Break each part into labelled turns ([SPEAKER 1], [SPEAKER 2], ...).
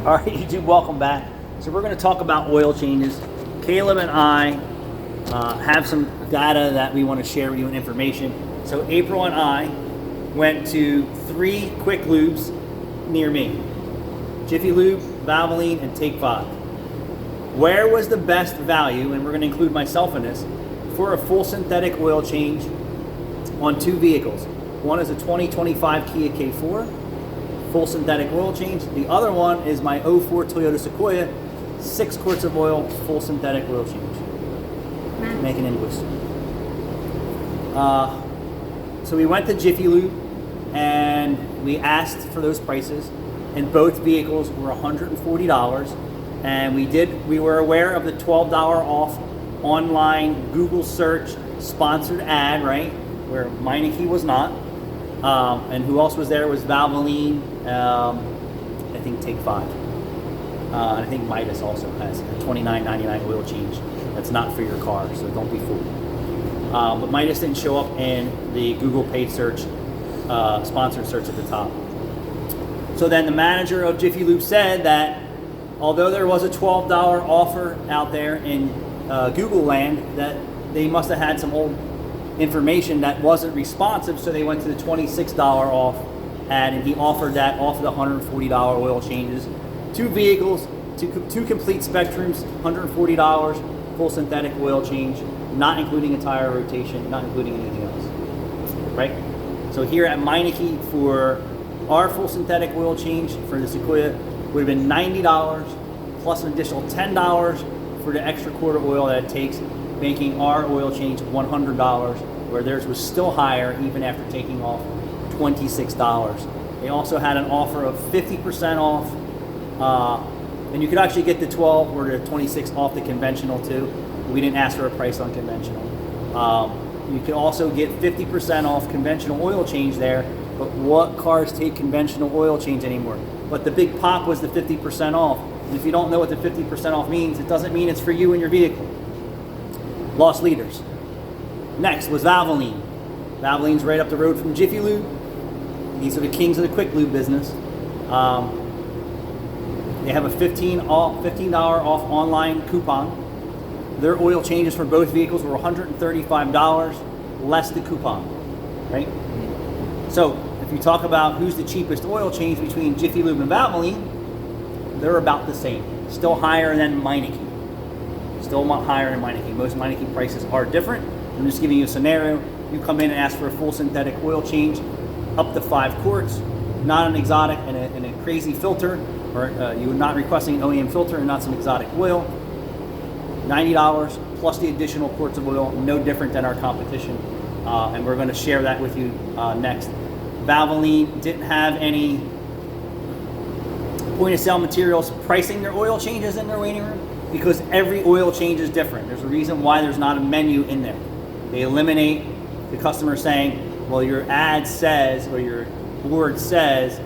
[SPEAKER 1] All right, YouTube, welcome back. So we're going to talk about oil changes. Caleb and I have some data that we want to share with you and information. So April and I went to 3 quick lubes near me. Jiffy Lube, Valvoline, and Take 5. Where was the best value, and we're going to include myself in this, for a full synthetic oil change on 2 vehicles? One is a 2025 Kia K4, full synthetic oil change. The other one is my 04 Toyota Sequoia, 6 quarts of oil, full synthetic oil change. Make an invoice. So we went to Jiffy Lube and we asked for those prices, and both vehicles were $140. And we were aware of the $12 off online Google search sponsored ad, right? Where Meineke was not. And who else was there? Was Valvoline, I think Take 5. And I think Midas also has a $29.99 oil change. That's not for your car, so don't be fooled. But Midas didn't show up in the Google paid search, sponsored search at the top. So then the manager of Jiffy Lube said that although there was a $12 offer out there in Google land, that they must have had some old information that wasn't responsive, so they went to the $26 off ad, and he offered that off of the $140 oil changes. 2 vehicles, 2 complete spectrums, $140, full synthetic oil change, not including a tire rotation, not including anything else, right? So here at Meineke, for our full synthetic oil change for the Sequoia would have been $90 plus an additional $10 for the extra quart of oil that it takes, making our oil change $100, where theirs was still higher even after taking off $26. They also had an offer of 50% off, and you could actually get the 12 or the 26 off the conventional too. We didn't ask for a price on conventional. You could also get 50% off conventional oil change there, but what cars take conventional oil change anymore? But the big pop was the 50% off. And if you don't know what the 50% off means, it doesn't mean it's for you and your vehicle. Lost leaders. Next was Valvoline. Valvoline's right up the road from Jiffy Lube. These are the kings of the quick lube business. They have a $15 off online coupon. Their oil changes for both vehicles were $135 less the coupon, right? So if you talk about who's the cheapest oil change between Jiffy Lube and Valvoline, they're about the same. Still higher than Meineke. Still higher than Meineke. Most Meineke prices are different. I'm just giving you a scenario. You come in and ask for a full synthetic oil change, up to 5 quarts, not an exotic and a crazy filter, or you're not requesting an OEM filter and not some exotic oil. $90 plus the additional quarts of oil, no different than our competition. And we're going to share that with you next. Valvoline didn't have any point of sale materials pricing their oil changes in their waiting room, because every oil change is different. There's a reason why there's not a menu in there. They eliminate the customer saying, well, your ad says, or your board says,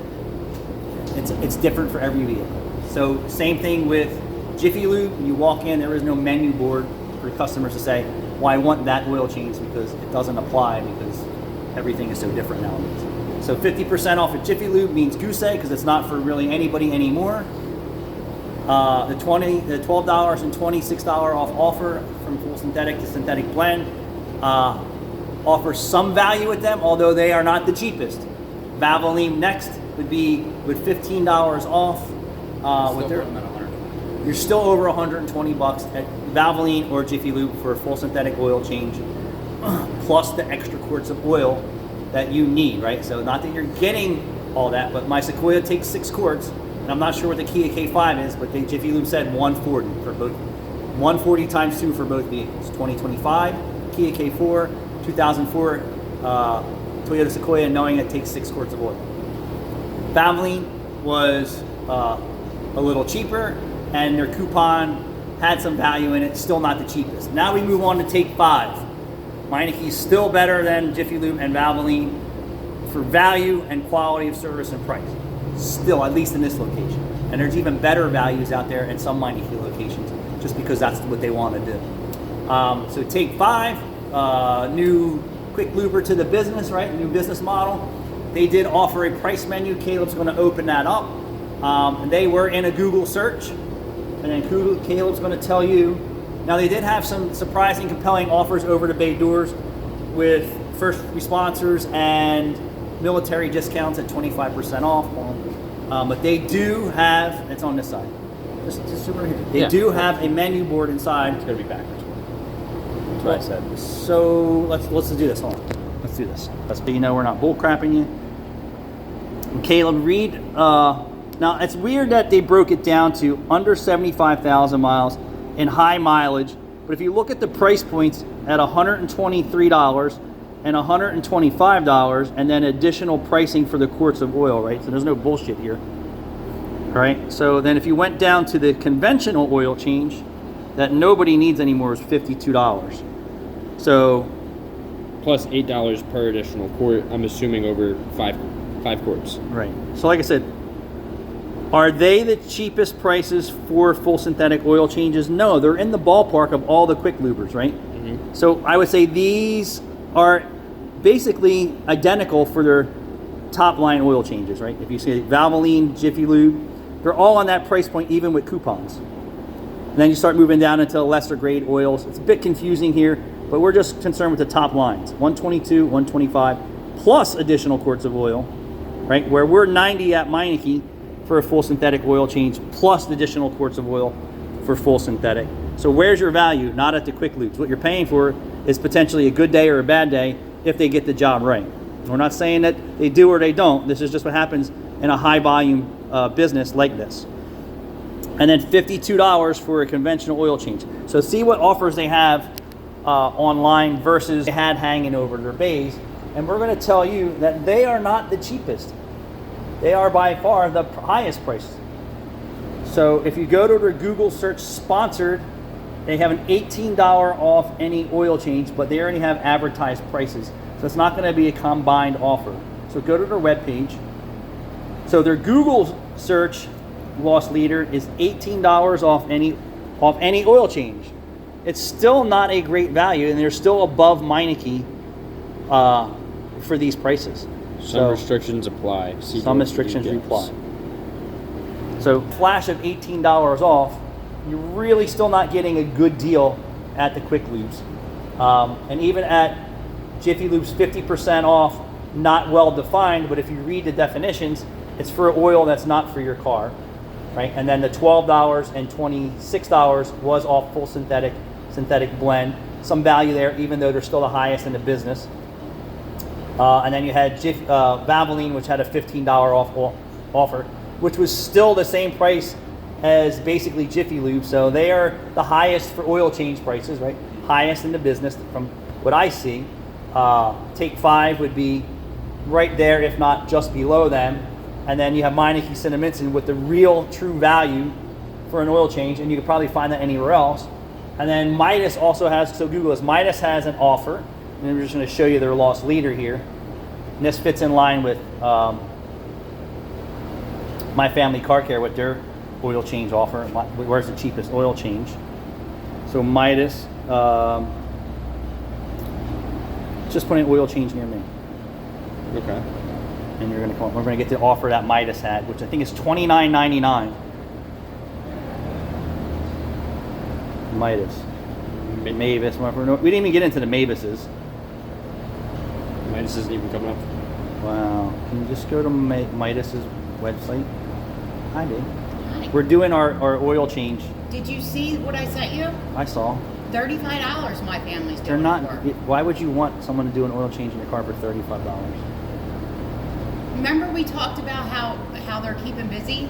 [SPEAKER 1] it's different for every vehicle. So same thing with Jiffy Lube. You walk in, there is no menu board for customers to say, well, I want that oil change, because it doesn't apply, because everything is so different nowadays. So 50% off at Jiffy Lube means goose egg, because it's not for really anybody anymore. The $12 and $26 off offer from full synthetic to synthetic blend offers some value with them, although they are not the cheapest. Valvoline next would be with $15 off. You're still over $120 at Valvoline or Jiffy Lube for a full synthetic oil change, plus the extra quarts of oil that you need, right? So not that you're getting all that, but my Sequoia takes 6 quarts, and I'm not sure what the Kia K5 is, but Jiffy Lube said 140 for both, 140 times 2 for both vehicles. 2025 Kia K4, 2004 Toyota Sequoia, knowing it takes 6 quarts of oil. Valvoline was a little cheaper, and their coupon had some value in it, still not the cheapest. Now we move on to Take 5. Meineke is still better than Jiffy Lube and Valvoline for value and quality of service and price. Still, at least in this location. And there's even better values out there in some Meineke locations, just because that's what they want to do. So Take 5, new quick luber to the business, right? New business model. They did offer a price menu. Caleb's going to open that up. And they were in a Google search, and then Caleb's going to tell you. Now, they did have some surprising, compelling offers over the bay doors with first responders and military discounts at 25% off. But they do have, it's on this side. Just over here. They do have a menu board inside.
[SPEAKER 2] It's going to be backwards. That's what I said.
[SPEAKER 1] So let's do this. Hold on. Let's do this. Let's be, we're not bull crapping you. And Caleb, read. Now, it's weird that they broke it down to under 75,000 miles and high mileage. But if you look at the price points at $123 and $125, and then additional pricing for the quarts of oil, right? So there's no bullshit here. All right. So then if you went down to the conventional oil change that nobody needs anymore is $52. So
[SPEAKER 2] plus $8 per additional quart. I'm assuming over five quarts.
[SPEAKER 1] Right. So like I said, are they the cheapest prices for full synthetic oil changes? No, they're in the ballpark of all the quick lubers, right? Mm-hmm. So I would say these are basically identical for their top line oil changes, right? If you say Valvoline, Jiffy Lube, they're all on that price point, even with coupons. And then you start moving down into lesser grade oils. It's a bit confusing here, but we're just concerned with the top lines. 122, 125, plus additional quarts of oil, right? Where we're 90 at Meineke for a full synthetic oil change, plus the additional quarts of oil for full synthetic. So where's your value? Not at the quick lubes. What you're paying for is potentially a good day or a bad day if they get the job right. We're not saying that they do or they don't. This is just what happens in a high volume business like this. And then $52 for a conventional oil change. So see what offers they have online versus they had hanging over their bays. And we're going to tell you that they are not the cheapest. They are by far the highest price. So if you go to their Google search sponsored, they have an $18 off any oil change, but they already have advertised prices. So it's not going to be a combined offer. So go to their webpage. So their Google search loss leader is $18 off any oil change. It's still not a great value, and they're still above Meineke for these prices.
[SPEAKER 2] Some restrictions apply.
[SPEAKER 1] Some restrictions apply. So flash of $18 off, you're really still not getting a good deal at the quick lubes. And even at Jiffy Lube's 50% off, not well defined, but if you read the definitions, it's for oil that's not for your car, right? And then the $12 and $26 was off full synthetic blend. Some value there, even though they're still the highest in the business. And then you had Valvoline, which had a $15 off offer, which was still the same price as basically Jiffy Lube. So they are the highest for oil change prices, right? Highest in the business from what I see. Take 5 would be right there, if not just below them. And then you have Meineke Cinnaminson with the real true value for an oil change, and you could probably find that anywhere else. And then Midas also has, so Google is, Midas has an offer, and I'm just going to show you their loss leader here. And this fits in line with My Family Car Care with their oil change offer. Where's the cheapest oil change? So Midas, just put an oil change near me.
[SPEAKER 2] Okay.
[SPEAKER 1] And you're gonna we're gonna get the offer that Midas had, which I think is $29.99. Midas, Mavis, whatever. We didn't even get into the Mavises.
[SPEAKER 2] Midas isn't even coming up.
[SPEAKER 1] Wow. Can you just go to Midas's website? Hi, babe.
[SPEAKER 3] Hi.
[SPEAKER 1] We're doing our oil change.
[SPEAKER 3] Did you see what I sent you?
[SPEAKER 1] I saw.
[SPEAKER 3] $35 My Family's doing.
[SPEAKER 1] They're not.
[SPEAKER 3] For.
[SPEAKER 1] Why would you want someone to do an oil change in your car for $35?
[SPEAKER 3] Remember we talked about how they're keeping busy?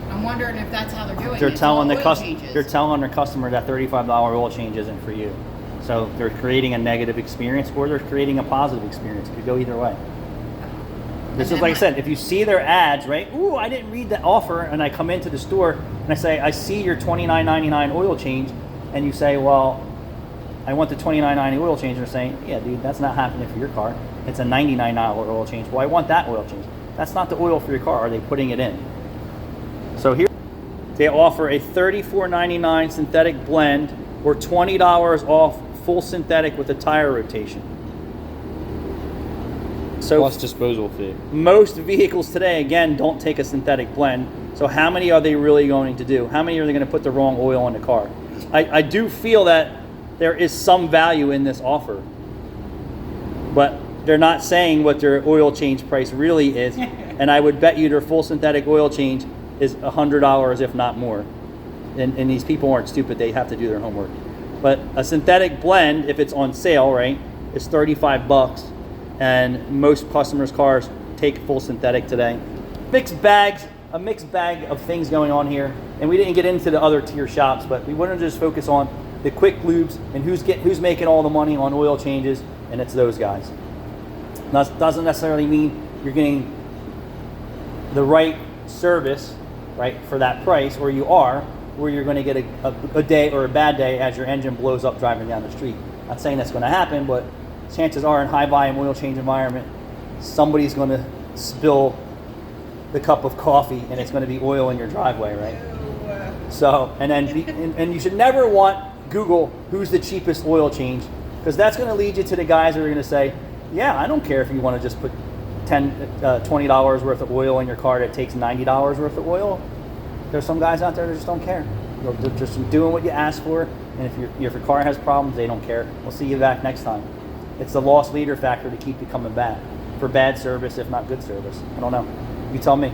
[SPEAKER 3] I'm wondering if that's how they're doing
[SPEAKER 1] They're
[SPEAKER 3] it.
[SPEAKER 1] telling
[SPEAKER 3] All
[SPEAKER 1] the
[SPEAKER 3] oil
[SPEAKER 1] customer.
[SPEAKER 3] changes.
[SPEAKER 1] They're telling their customer that $35 oil change isn't for you. So they're creating a negative experience, or they're creating a positive experience. It could go either way. This is like I said, if you see their ads, right? Ooh, I didn't read the offer, and I come into the store and I say, I see your $29.99 oil change, and you say, well, I want the $29.90 oil change. And they're saying, yeah, dude, that's not happening for your car. It's a $99 oil change. Well, I want that oil change. That's not the oil for your car. Are they putting it in? So here they offer a $34.99 synthetic blend, or $20 off full synthetic with a tire rotation. So So
[SPEAKER 2] plus disposal fee.
[SPEAKER 1] most vehicles today, again, don't take a synthetic blend. So how many are they really going to do? How many are they going to put the wrong oil in the car? I do feel that there is some value in this offer, but they're not saying what their oil change price really is. And I would bet you their full synthetic oil change is $100, if not more. And these people aren't stupid. They have to do their homework. But a synthetic blend, if it's on sale, right, is $35. And most customers' cars take full synthetic today. A mixed bag of things going on here. And we didn't get into the other tier shops, but we wanted to just focus on the quick lubes and who's making all the money on oil changes, and it's those guys. That doesn't necessarily mean you're getting the right service, right, for that price, or you are, where you're going to get a day or a bad day as your engine blows up driving down the street. Not saying that's going to happen, but chances are in high volume oil change environment, somebody's going to spill the cup of coffee and it's going to be oil in your driveway, right? So, and you should never want Google who's the cheapest oil change, because that's going to lead you to the guys who are going to say, yeah, I don't care if you want to just put $20 worth of oil in your car that takes $90 worth of oil. There's some guys out there that just don't care. They're just doing what you ask for, and if your car has problems, they don't care. We'll see you back next time. It's the lost leader factor to keep you coming back for bad service, if not good service. I don't know. You tell me.